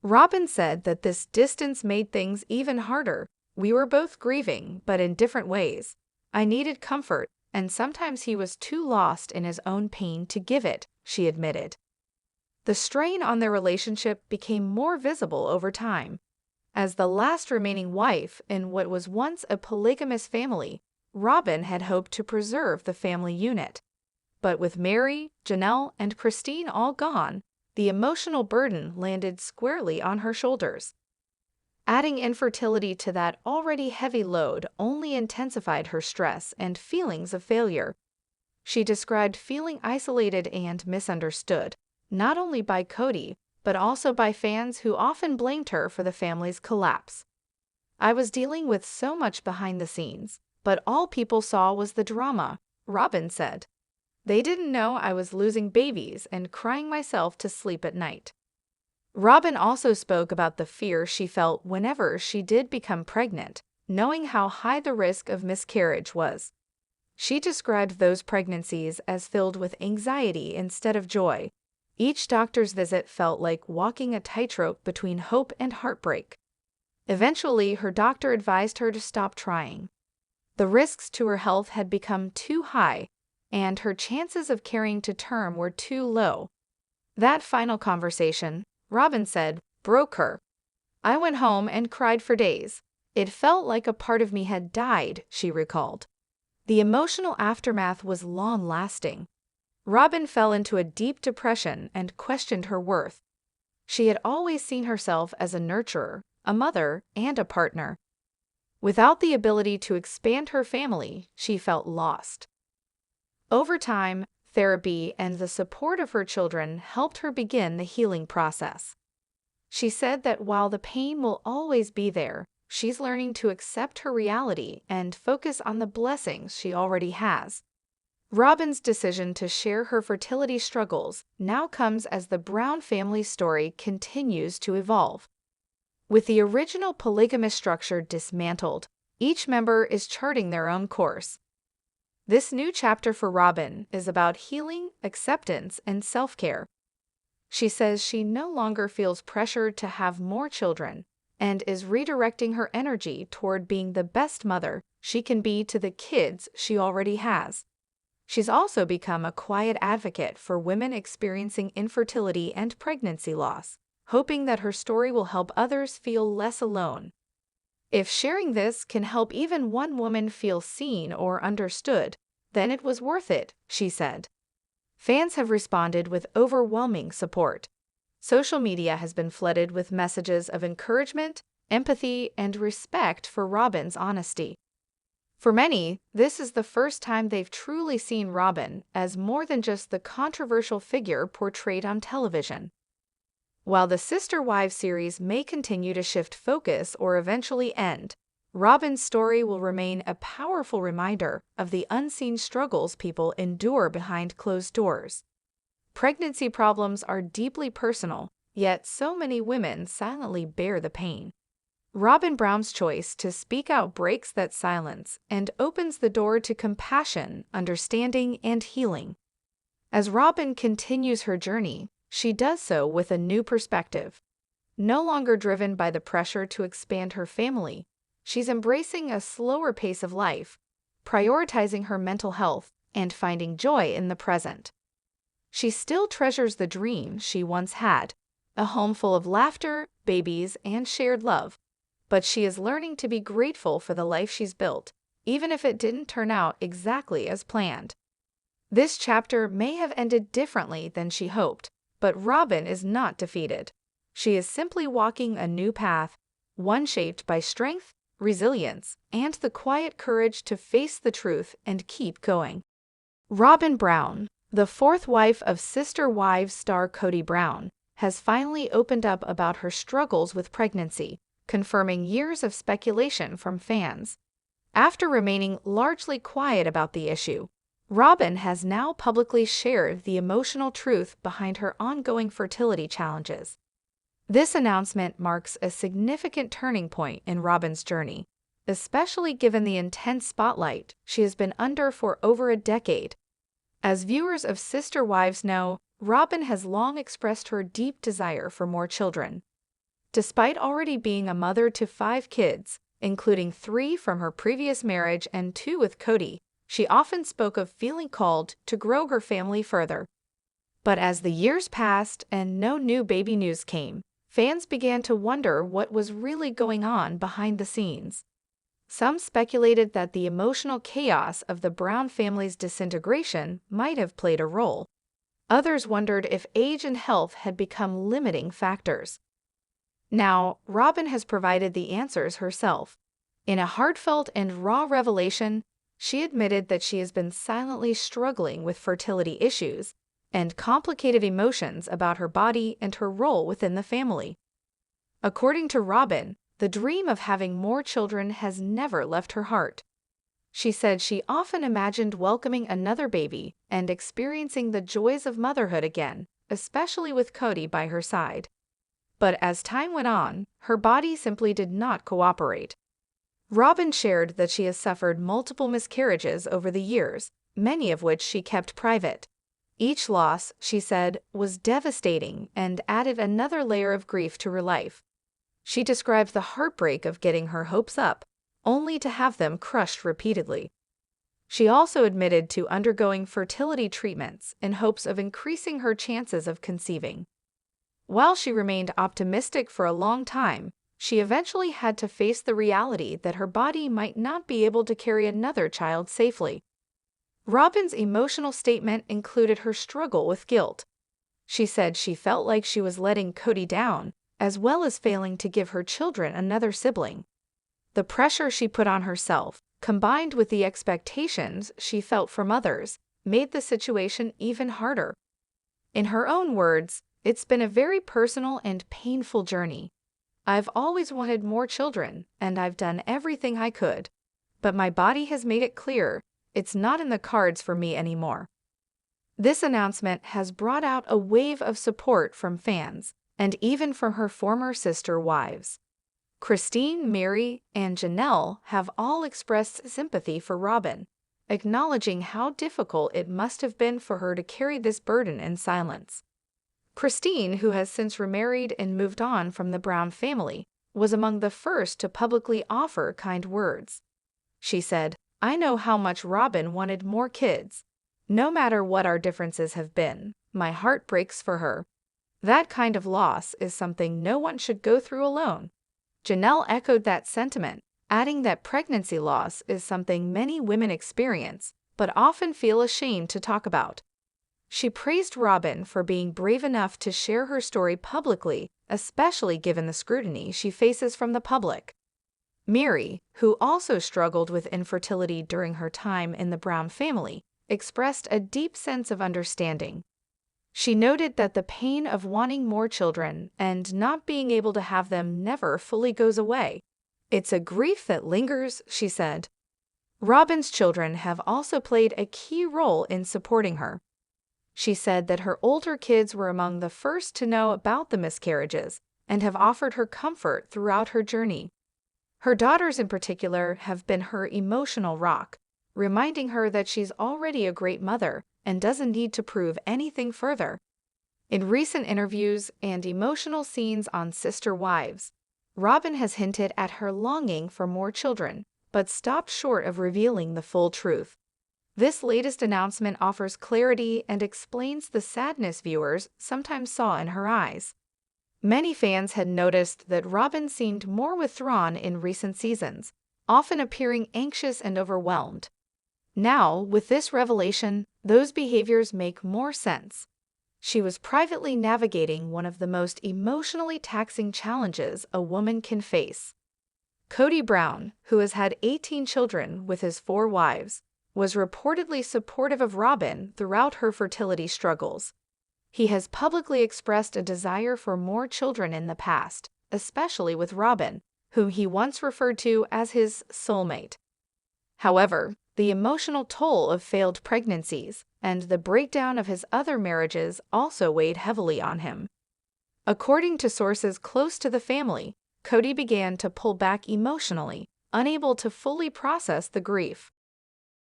Robyn said that this distance made things even harder. We were both grieving, but in different ways. I needed comfort, and sometimes he was too lost in his own pain to give it, she admitted. The strain on their relationship became more visible over time. As the last remaining wife in what was once a polygamous family, Robyn had hoped to preserve the family unit. But with Mary, Janelle, and Christine all gone, the emotional burden landed squarely on her shoulders. Adding infertility to that already heavy load only intensified her stress and feelings of failure. She described feeling isolated and misunderstood, not only by Cody, but also by fans who often blamed her for the family's collapse. I was dealing with so much behind the scenes, but all people saw was the drama, Robyn said. They didn't know I was losing babies and crying myself to sleep at night. Robyn also spoke about the fear she felt whenever she did become pregnant, knowing how high the risk of miscarriage was. She described those pregnancies as filled with anxiety instead of joy. Each doctor's visit felt like walking a tightrope between hope and heartbreak. Eventually, her doctor advised her to stop trying. The risks to her health had become too high, and her chances of carrying to term were too low. That final conversation, Robyn said, broke her. I went home and cried for days. It felt like a part of me had died, she recalled. The emotional aftermath was long-lasting. Robyn fell into a deep depression and questioned her worth. She had always seen herself as a nurturer, a mother, and a partner. Without the ability to expand her family, she felt lost. Over time, therapy and the support of her children helped her begin the healing process. She said that while the pain will always be there, she's learning to accept her reality and focus on the blessings she already has. Robyn's decision to share her fertility struggles now comes as the Brown family's story continues to evolve. With the original polygamous structure dismantled, each member is charting their own course. This new chapter for Robyn is about healing, acceptance, and self-care. She says she no longer feels pressured to have more children and is redirecting her energy toward being the best mother she can be to the kids she already has. She's also become a quiet advocate for women experiencing infertility and pregnancy loss, hoping that her story will help others feel less alone. If sharing this can help even one woman feel seen or understood, then it was worth it, she said. Fans have responded with overwhelming support. Social media has been flooded with messages of encouragement, empathy, and respect for Robyn's honesty. For many, this is the first time they've truly seen Robyn as more than just the controversial figure portrayed on television. While the Sister Wives series may continue to shift focus or eventually end, Robyn's story will remain a powerful reminder of the unseen struggles people endure behind closed doors. Pregnancy problems are deeply personal, yet so many women silently bear the pain. Robyn Brown's choice to speak out breaks that silence and opens the door to compassion, understanding, and healing. As Robyn continues her journey, she does so with a new perspective. No longer driven by the pressure to expand her family, she's embracing a slower pace of life, prioritizing her mental health, and finding joy in the present. She still treasures the dream she once had, a home full of laughter, babies, and shared love. But she is learning to be grateful for the life she's built, even if it didn't turn out exactly as planned. This chapter may have ended differently than she hoped, but Robyn is not defeated. She is simply walking a new path, one shaped by strength, resilience, and the quiet courage to face the truth and keep going. Robyn Brown, the fourth wife of Sister Wives star Cody Brown, has finally opened up about her struggles with pregnancy, confirming years of speculation from fans. After remaining largely quiet about the issue, Robyn has now publicly shared the emotional truth behind her ongoing fertility challenges. This announcement marks a significant turning point in Robyn's journey, especially given the intense spotlight she has been under for over a decade. As viewers of Sister Wives know, Robyn has long expressed her deep desire for more children. Despite already being a mother to 5 kids, including 3 from her previous marriage and 2 with Cody, she often spoke of feeling called to grow her family further. But as the years passed and no new baby news came, fans began to wonder what was really going on behind the scenes. Some speculated that the emotional chaos of the Brown family's disintegration might have played a role. Others wondered if age and health had become limiting factors. Now, Robyn has provided the answers herself. In a heartfelt and raw revelation, she admitted that she has been silently struggling with fertility issues and complicated emotions about her body and her role within the family. According to Robyn, the dream of having more children has never left her heart. She said she often imagined welcoming another baby and experiencing the joys of motherhood again, especially with Cody by her side. But as time went on, her body simply did not cooperate. Robyn shared that she has suffered multiple miscarriages over the years, many of which she kept private. Each loss, she said, was devastating and added another layer of grief to her life. She described the heartbreak of getting her hopes up, only to have them crushed repeatedly. She also admitted to undergoing fertility treatments in hopes of increasing her chances of conceiving. While she remained optimistic for a long time, she eventually had to face the reality that her body might not be able to carry another child safely. Robyn's emotional statement included her struggle with guilt. She said she felt like she was letting Cody down, as well as failing to give her children another sibling. The pressure she put on herself, combined with the expectations she felt from others, made the situation even harder. In her own words, "It's been a very personal and painful journey. I've always wanted more children, and I've done everything I could. But my body has made it clear it's not in the cards for me anymore." This announcement has brought out a wave of support from fans, and even from her former sister wives. Christine, Mary, and Janelle have all expressed sympathy for Robyn, acknowledging how difficult it must have been for her to carry this burden in silence. Christine, who has since remarried and moved on from the Brown family, was among the first to publicly offer kind words. She said, "I know how much Robyn wanted more kids. No matter what our differences have been, my heart breaks for her. That kind of loss is something no one should go through alone." Janelle echoed that sentiment, adding that pregnancy loss is something many women experience, but often feel ashamed to talk about. She praised Robyn for being brave enough to share her story publicly, especially given the scrutiny she faces from the public. Mary, who also struggled with infertility during her time in the Brown family, expressed a deep sense of understanding. She noted that the pain of wanting more children and not being able to have them never fully goes away. "It's a grief that lingers," she said. Robyn's children have also played a key role in supporting her. She said that her older kids were among the first to know about the miscarriages and have offered her comfort throughout her journey. Her daughters in particular have been her emotional rock, reminding her that she's already a great mother and doesn't need to prove anything further. In recent interviews and emotional scenes on Sister Wives, Robyn has hinted at her longing for more children, but stopped short of revealing the full truth. This latest announcement offers clarity and explains the sadness viewers sometimes saw in her eyes. Many fans had noticed that Robyn seemed more withdrawn in recent seasons, often appearing anxious and overwhelmed. Now, with this revelation, those behaviors make more sense. She was privately navigating one of the most emotionally taxing challenges a woman can face. Cody Brown, who has had 18 children with his 4 wives, was reportedly supportive of Robyn throughout her fertility struggles. He has publicly expressed a desire for more children in the past, especially with Robyn, whom he once referred to as his soulmate. However, the emotional toll of failed pregnancies and the breakdown of his other marriages also weighed heavily on him. According to sources close to the family, Cody began to pull back emotionally, unable to fully process the grief.